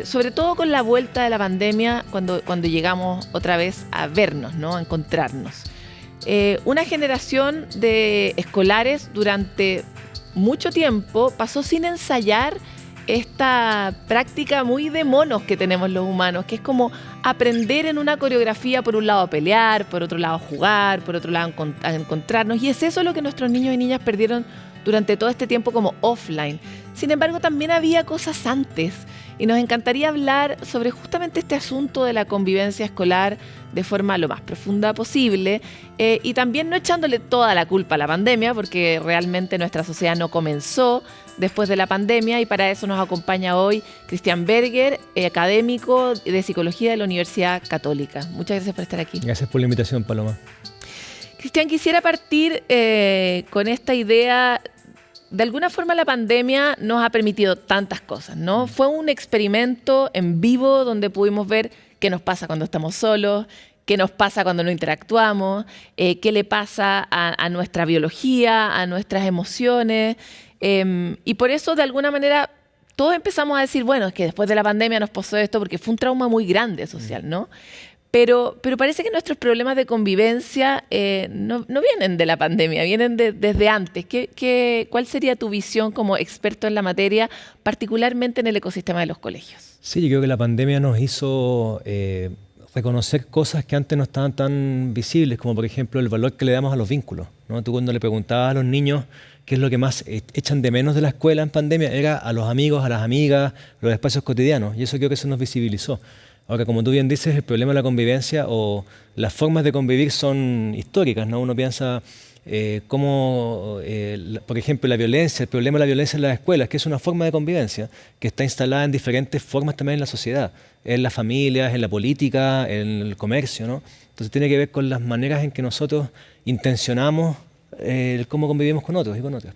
sobre todo con la vuelta de la pandemia, cuando llegamos otra vez a vernos, ¿no? A encontrarnos. Una generación de escolares durante mucho tiempo pasó sin ensayar esta práctica muy de monos que tenemos los humanos, que es como aprender en una coreografía, por un lado a pelear, por otro lado a jugar, por otro lado a encontrarnos. Y es eso lo que nuestros niños y niñas perdieron durante todo este tiempo como offline. Sin embargo, también había cosas antes. Y nos encantaría hablar sobre justamente este asunto de la convivencia escolar de forma lo más profunda posible, y también no echándole toda la culpa a la pandemia, porque realmente nuestra sociedad no comenzó después de la pandemia, y para eso nos acompaña hoy Cristian Berger, académico de Psicología de la Universidad Católica. Muchas gracias por estar aquí. Gracias por la invitación, Paloma. Cristian, quisiera partir con esta idea. De alguna forma la pandemia nos ha permitido tantas cosas, ¿no? Fue un experimento en vivo donde pudimos ver qué nos pasa cuando estamos solos, qué nos pasa cuando no interactuamos, qué le pasa a nuestra biología, a nuestras emociones. Y por eso, de alguna manera, todos empezamos a decir, bueno, es que después de la pandemia nos pasó esto porque fue un trauma muy grande social, ¿no? Pero parece que nuestros problemas de convivencia no vienen de la pandemia, vienen desde antes. ¿Cuál sería tu visión como experto en la materia, particularmente en el ecosistema de los colegios? Sí, yo creo que la pandemia nos hizo reconocer cosas que antes no estaban tan visibles, como por ejemplo el valor que le damos a los vínculos, ¿no? Tú cuando le preguntabas a los niños qué es lo que más echan de menos de la escuela en pandemia, era a los amigos, a las amigas, los espacios cotidianos, y eso creo que se nos visibilizó. Ahora, como tú bien dices, el problema de la convivencia o las formas de convivir son históricas, ¿no? Uno piensa cómo, por ejemplo, la violencia, el problema de la violencia en las escuelas, que es una forma de convivencia que está instalada en diferentes formas también en la sociedad, en las familias, en la política, en el comercio, ¿no? Entonces tiene que ver con las maneras en que nosotros intencionamos cómo convivimos con otros y con otras.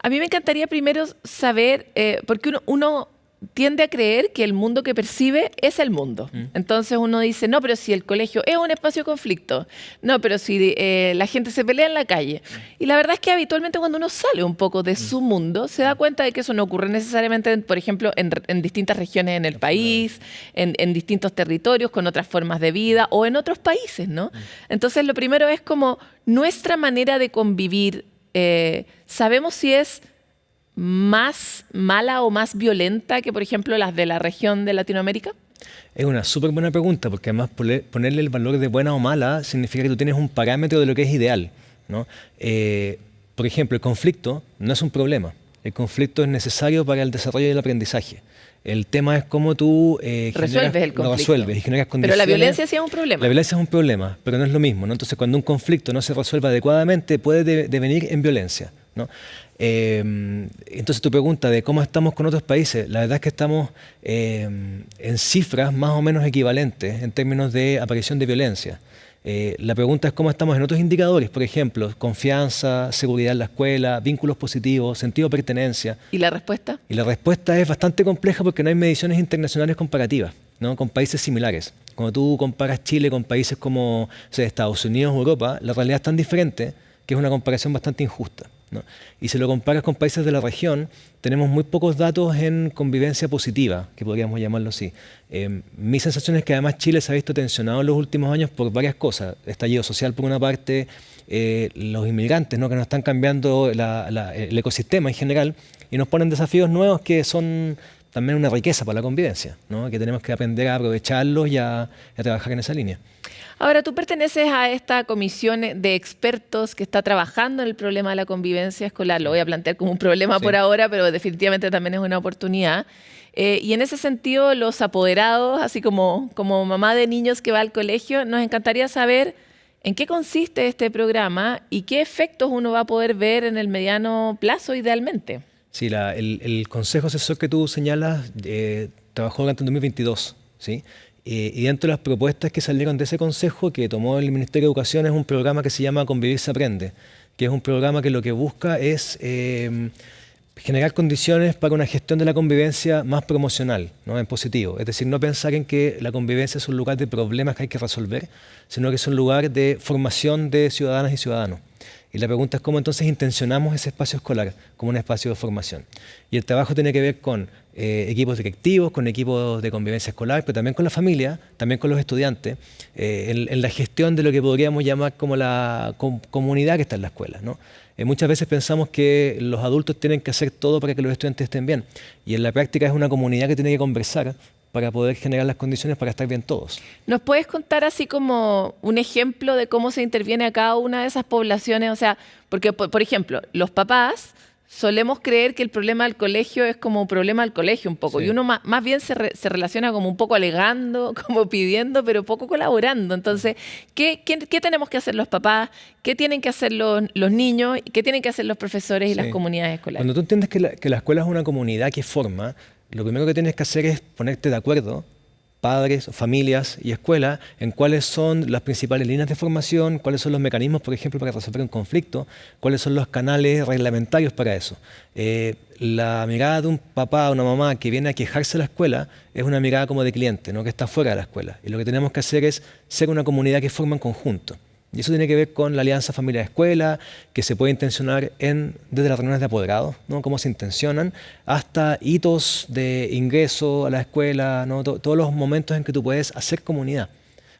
A mí me encantaría primero saber, porque uno tiende a creer que el mundo que percibe es el mundo. Entonces uno dice, no, pero si el colegio es un espacio de conflicto, no, pero si la gente se pelea en la calle. Y la verdad es que habitualmente cuando uno sale un poco de su mundo, se da cuenta de que eso no ocurre necesariamente, por ejemplo, en distintas regiones en el país, en distintos territorios, con otras formas de vida o en otros países, ¿no? Entonces lo primero es como nuestra manera de convivir. ¿Sabemos si es más mala o más violenta que, por ejemplo, las de la región de Latinoamérica? Es una súper buena pregunta, porque además ponerle el valor de buena o mala significa que tú tienes un parámetro de lo que es ideal, ¿no? Por ejemplo, el conflicto no es un problema. El conflicto es necesario para el desarrollo y el aprendizaje. El tema es cómo tú resuelves el conflicto. Lo resuelves y generas condiciones. Pero la violencia sí es un problema. La violencia es un problema, pero no es lo mismo, ¿no? Entonces, cuando un conflicto no se resuelve adecuadamente, puede devenir en violencia, ¿no? Entonces tu pregunta de cómo estamos con otros países, la verdad es que estamos en cifras más o menos equivalentes en términos de aparición de violencia. La pregunta es cómo estamos en otros indicadores, por ejemplo, confianza, seguridad en la escuela, vínculos positivos, sentido de pertenencia. ¿Y la respuesta? Y la respuesta es bastante compleja porque no hay mediciones internacionales comparativas, ¿no? Con países similares. Cuando tú comparas Chile con países como, o sea, Estados Unidos o Europa, la realidad es tan diferente que es una comparación bastante injusta, ¿no? Y si lo comparas con países de la región, tenemos muy pocos datos en convivencia positiva, que podríamos llamarlo así. Mi sensación es que además Chile se ha visto tensionado en los últimos años por varias cosas. Estallido social por una parte, los inmigrantes, ¿no? Que nos están cambiando el ecosistema en general y nos ponen desafíos nuevos que son también una riqueza para la convivencia, ¿no? Que tenemos que aprender a aprovecharlos y a trabajar en esa línea. Ahora, tú perteneces a esta comisión de expertos que está trabajando en el problema de la convivencia escolar. Lo voy a plantear como un problema por ahora, pero definitivamente también es una oportunidad. Y en ese sentido, los apoderados, así como mamá de niños que va al colegio, nos encantaría saber en qué consiste este programa y qué efectos uno va a poder ver en el mediano plazo idealmente. Sí, el Consejo Asesor que tú señalas trabajó durante el 2022, ¿sí? Y dentro de las propuestas que salieron de ese consejo que tomó el Ministerio de Educación es un programa que se llama Convivir se aprende, que es un programa que lo que busca es generar condiciones para una gestión de la convivencia más promocional, ¿no? En positivo. Es decir, no pensar en que la convivencia es un lugar de problemas que hay que resolver, sino que es un lugar de formación de ciudadanas y ciudadanos. Y la pregunta es cómo entonces intencionamos ese espacio escolar como un espacio de formación. Y el trabajo tiene que ver con equipos directivos, con equipos de convivencia escolar, pero también con la familia, también con los estudiantes, en la gestión de lo que podríamos llamar como la comunidad que está en la escuela, ¿no? Muchas veces pensamos que los adultos tienen que hacer todo para que los estudiantes estén bien. Y en la práctica es una comunidad que tiene que conversar para poder generar las condiciones para estar bien todos. ¿Nos puedes contar así como un ejemplo de cómo se interviene a cada una de esas poblaciones? O sea, porque, por ejemplo, los papás solemos creer que el problema del colegio es como un problema del colegio un poco. Sí. Y uno más bien se relaciona como un poco alegando, como pidiendo, pero poco colaborando. Entonces, ¿qué tenemos que hacer los papás? ¿Qué tienen que hacer los niños? ¿Qué tienen que hacer los profesores y las comunidades escolares? Cuando tú entiendes que la escuela es una comunidad que forma, lo primero que tienes que hacer es ponerte de acuerdo, padres, familias y escuela, en cuáles son las principales líneas de formación, cuáles son los mecanismos, por ejemplo, para resolver un conflicto, cuáles son los canales reglamentarios para eso. La mirada de un papá o una mamá que viene a quejarse de la escuela es una mirada como de cliente, ¿no? Que está fuera de la escuela. Y lo que tenemos que hacer es ser una comunidad que forma en conjunto. Y eso tiene que ver con la alianza familia-escuela, que se puede intencionar desde las reuniones de apoderados, ¿no? Cómo se intencionan, hasta hitos de ingreso a la escuela, ¿no? Todos los momentos en que tú puedes hacer comunidad.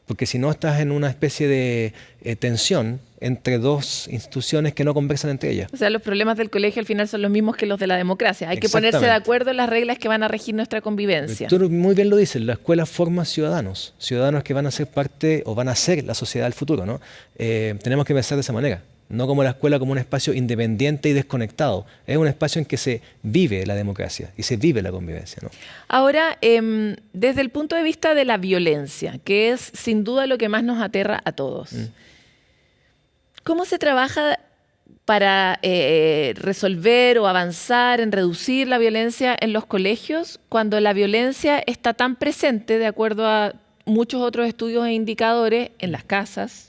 Porque si no estás en una especie de tensión entre dos instituciones que no conversan entre ellas. O sea, los problemas del colegio al final son los mismos que los de la democracia. Hay que ponerse de acuerdo en las reglas que van a regir nuestra convivencia. Tú muy bien lo dices, la escuela forma ciudadanos que van a ser parte o van a ser la sociedad del futuro, ¿no? Tenemos que pensar de esa manera. No como la escuela como un espacio independiente y desconectado. Es un espacio en que se vive la democracia y se vive la convivencia, ¿no? Ahora, desde el punto de vista de la violencia, que es sin duda lo que más nos aterra a todos, ¿cómo se trabaja para resolver o avanzar en reducir la violencia en los colegios cuando la violencia está tan presente, de acuerdo a muchos otros estudios e indicadores, en las casas?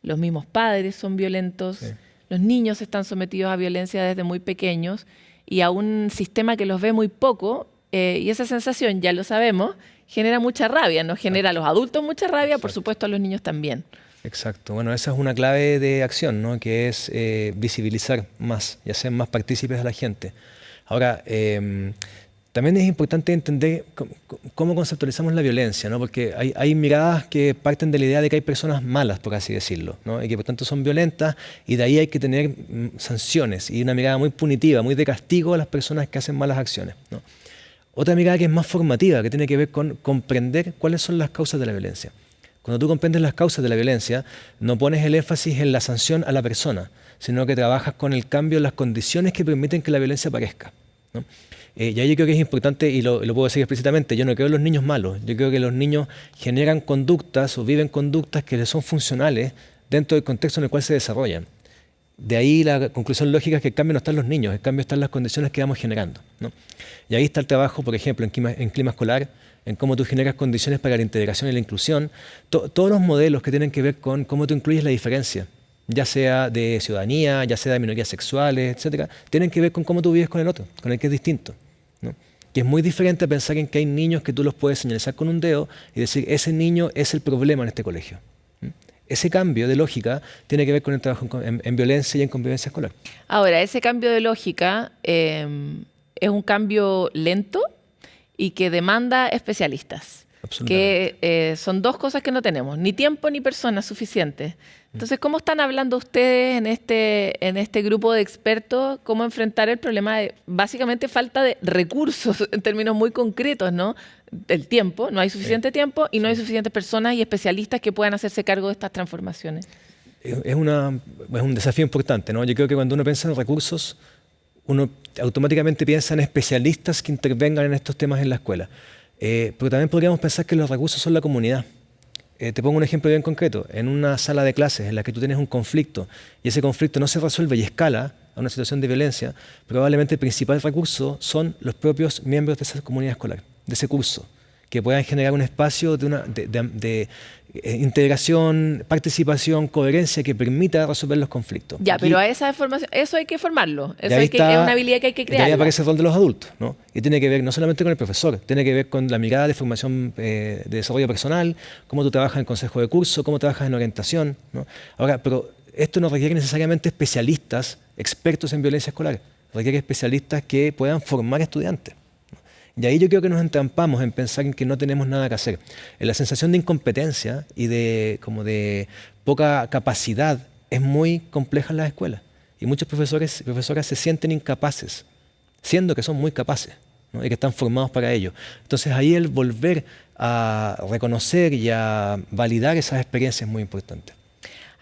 Los mismos padres son violentos, los niños están sometidos a violencia desde muy pequeños y a un sistema que los ve muy poco, y esa sensación, ya lo sabemos, genera mucha rabia, nos genera a los adultos mucha rabia, por supuesto a los niños también. Exacto. Bueno, esa es una clave de acción, ¿no? Que es visibilizar más y hacer más partícipes a la gente. Ahora, también es importante entender cómo conceptualizamos la violencia, ¿no? Porque hay miradas que parten de la idea de que hay personas malas, por así decirlo, ¿no? Y que por tanto son violentas, y de ahí hay que tener sanciones y una mirada muy punitiva, muy de castigo a las personas que hacen malas acciones, ¿no? Otra mirada que es más formativa, que tiene que ver con comprender cuáles son las causas de la violencia. Cuando tú comprendes las causas de la violencia, no pones el énfasis en la sanción a la persona, sino que trabajas con el cambio en las condiciones que permiten que la violencia aparezca, ¿no? Y ahí yo creo que es importante, y lo puedo decir explícitamente, yo no creo en los niños malos, yo creo que los niños generan conductas o viven conductas que les son funcionales dentro del contexto en el cual se desarrollan. De ahí la conclusión lógica es que el cambio no está en los niños, el cambio está en las condiciones que vamos generando, ¿no? Y ahí está el trabajo, por ejemplo, en clima escolar, en cómo tú generas condiciones para la integración y la inclusión, todos los modelos que tienen que ver con cómo tú incluyes la diferencia, ya sea de ciudadanía, ya sea de minorías sexuales, etcétera, tienen que ver con cómo tú vives con el otro, con el que es distinto, ¿no? Que es muy diferente a pensar en que hay niños que tú los puedes señalizar con un dedo y decir, ese niño es el problema en este colegio. Ese cambio de lógica tiene que ver con el trabajo en violencia y en convivencia escolar. Ahora, ese cambio de lógica es un cambio lento y que demanda especialistas. Que son dos cosas que no tenemos, ni tiempo ni personas suficientes. Entonces, ¿cómo están hablando ustedes en este grupo de expertos cómo enfrentar el problema de básicamente falta de recursos en términos muy concretos, ¿no? El tiempo, no hay suficiente tiempo y no hay suficientes personas y especialistas que puedan hacerse cargo de estas transformaciones. Es un desafío importante, ¿no? Yo creo que cuando uno piensa en recursos, uno automáticamente piensa en especialistas que intervengan en estos temas en la escuela. Pero también podríamos pensar que los recursos son la comunidad. Te pongo un ejemplo bien concreto. En una sala de clases en la que tú tienes un conflicto y ese conflicto no se resuelve y escala a una situación de violencia, probablemente el principal recurso son los propios miembros de esa comunidad escolar, de ese curso, que puedan generar un espacio de integración, participación, coherencia que permita resolver los conflictos. Ya, Aquí, pero a esa formación, eso hay que formarlo. Eso es una habilidad que hay que crear. Y ahí aparece el rol de los adultos, ¿no? Y tiene que ver no solamente con el profesor, tiene que ver con la mirada de formación de desarrollo personal, cómo tú trabajas en consejo de curso, cómo trabajas en orientación, ¿no? Ahora, pero esto no requiere necesariamente especialistas, expertos en violencia escolar, requiere especialistas que puedan formar estudiantes. Y ahí yo creo que nos entrampamos en pensar en que no tenemos nada que hacer. En la sensación de incompetencia y de poca capacidad es muy compleja en las escuelas. Y muchos profesores y profesoras se sienten incapaces, siendo que son muy capaces, ¿no? Y que están formados para ello. Entonces ahí el volver a reconocer y a validar esas experiencias es muy importante.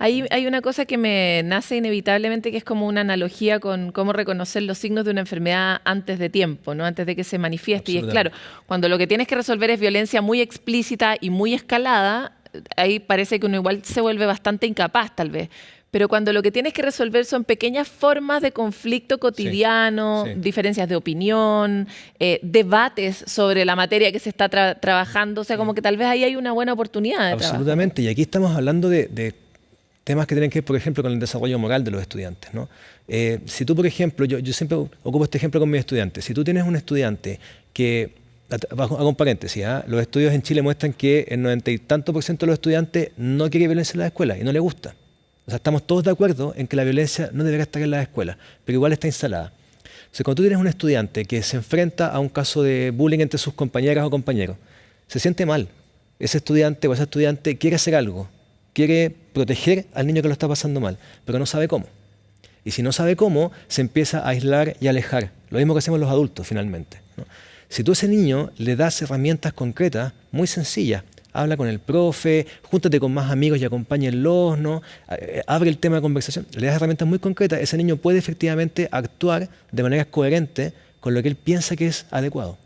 Hay una cosa que me nace inevitablemente, que es como una analogía con cómo reconocer los signos de una enfermedad antes de tiempo, ¿no? Antes de que se manifieste. Y es claro, cuando lo que tienes que resolver es violencia muy explícita y muy escalada, ahí parece que uno igual se vuelve bastante incapaz tal vez. Pero cuando lo que tienes que resolver son pequeñas formas de conflicto cotidiano, diferencias de opinión, debates sobre la materia que se está trabajando, o sea, como que tal vez ahí hay una buena oportunidad de Absolutamente, trabajo. Y aquí estamos hablando de temas que tienen que ver, por ejemplo, con el desarrollo moral de los estudiantes, ¿no? Si tú, por ejemplo, yo siempre ocupo este ejemplo con mis estudiantes, si tú tienes un estudiante que, hago un paréntesis, los estudios en Chile muestran que el 90 y tanto % de los estudiantes no quiere violencia en la escuela y no le gusta. O sea, estamos todos de acuerdo en que la violencia no debería estar en las escuelas, pero igual está instalada. Entonces, cuando tú tienes un estudiante que se enfrenta a un caso de bullying entre sus compañeras o compañeros, se siente mal. Ese estudiante o esa estudiante quiere hacer algo, quiere proteger al niño que lo está pasando mal, pero no sabe cómo. Y si no sabe cómo, se empieza a aislar y alejar. Lo mismo que hacemos los adultos, finalmente, ¿no? Si tú a ese niño le das herramientas concretas, muy sencillas, habla con el profe, júntate con más amigos y acompáñenlos, ¿no? Abre el tema de conversación, le das herramientas muy concretas, ese niño puede efectivamente actuar de manera coherente con lo que él piensa que es adecuado.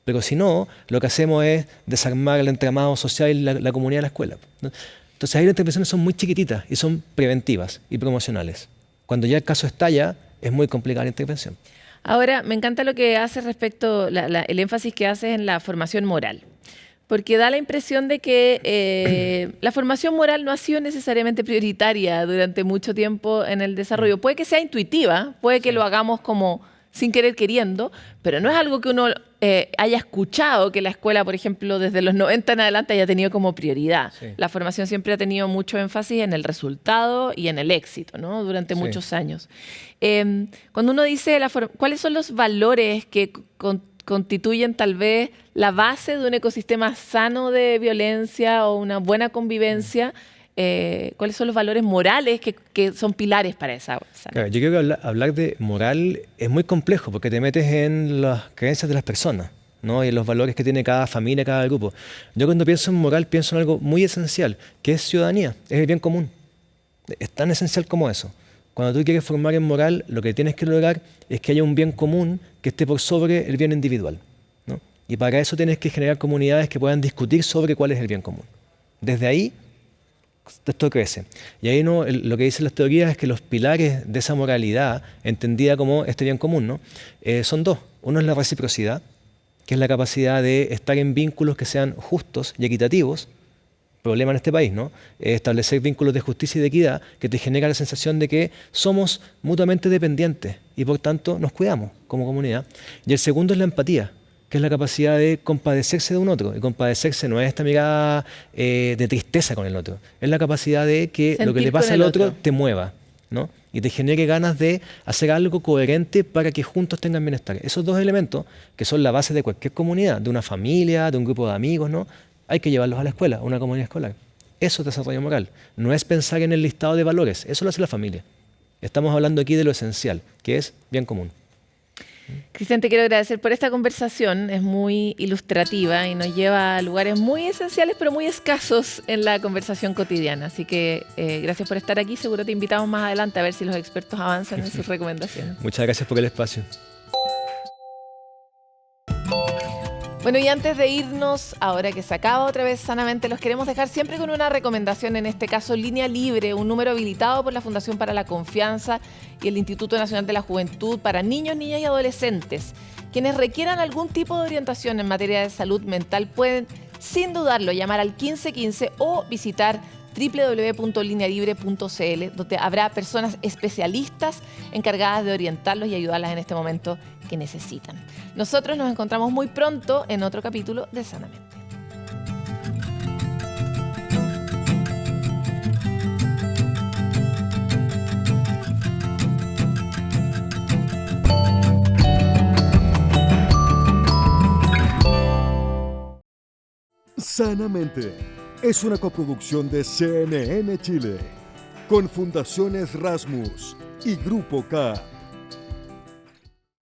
Pero si no, lo que hacemos es desarmar el entramado social y la comunidad de la escuela, ¿no? Entonces ahí las intervenciones son muy chiquititas y son preventivas y promocionales. Cuando ya el caso estalla, es muy complicada la intervención. Ahora, me encanta lo que haces respecto, el énfasis que haces en la formación moral. Porque da la impresión de que la formación moral no ha sido necesariamente prioritaria durante mucho tiempo en el desarrollo. Puede que sea intuitiva, puede que lo hagamos como sin querer queriendo, pero no es algo que uno haya escuchado que la escuela, por ejemplo, desde los 90 en adelante haya tenido como prioridad. Sí. La formación siempre ha tenido mucho énfasis en el resultado y en el éxito, ¿no? Durante muchos años. Cuando uno dice cuáles son los valores que constituyen tal vez la base de un ecosistema sano de violencia o una buena convivencia, ¿cuáles son los valores morales que son pilares para esa? Claro, yo creo que hablar de moral es muy complejo porque te metes en las creencias de las personas, ¿no? Y en los valores que tiene cada familia, cada grupo. Yo cuando pienso en moral pienso en algo muy esencial, que es ciudadanía, es el bien común. Es tan esencial como eso. Cuando tú quieres formar en moral, lo que tienes que lograr es que haya un bien común que esté por sobre el bien individual, ¿no? Y para eso tienes que generar comunidades que puedan discutir sobre cuál es el bien común. Desde ahí, esto crece. Y ahí lo que dicen las teorías es que los pilares de esa moralidad, entendida como este bien común, ¿no? Son dos. Uno es la reciprocidad, que es la capacidad de estar en vínculos que sean justos y equitativos. Problema en este país, ¿no? Establecer vínculos de justicia y de equidad que te genera la sensación de que somos mutuamente dependientes y por tanto nos cuidamos como comunidad. Y el segundo es la empatía, que es la capacidad de compadecerse de un otro. Y compadecerse no es esta mirada de tristeza con el otro, es la capacidad de que sentir lo que le pasa al otro te mueva, ¿no? Y te genere ganas de hacer algo coherente para que juntos tengan bienestar. Esos dos elementos, que son la base de cualquier comunidad, de una familia, de un grupo de amigos, ¿no? Hay que llevarlos a la escuela, a una comunidad escolar. Eso es desarrollo moral. No es pensar en el listado de valores, eso lo hace la familia. Estamos hablando aquí de lo esencial, que es bien común. Cristian, te quiero agradecer por esta conversación, es muy ilustrativa y nos lleva a lugares muy esenciales pero muy escasos en la conversación cotidiana. Así que gracias por estar aquí, seguro te invitamos más adelante a ver si los expertos avanzan en sus recomendaciones. Muchas gracias por el espacio. Bueno, y antes de irnos, ahora que se acaba otra vez Sanamente, los queremos dejar siempre con una recomendación, en este caso Línea Libre, un número habilitado por la Fundación para la Confianza y el Instituto Nacional de la Juventud para niños, niñas y adolescentes. Quienes requieran algún tipo de orientación en materia de salud mental pueden, sin dudarlo, llamar al 1515 o visitar www.linealibre.cl, donde habrá personas especialistas encargadas de orientarlos y ayudarlas en este momento que necesitan. Nosotros nos encontramos muy pronto en otro capítulo de Sanamente. Sanamente es una coproducción de CNN Chile con Fundaciones Rasmus y Grupo K.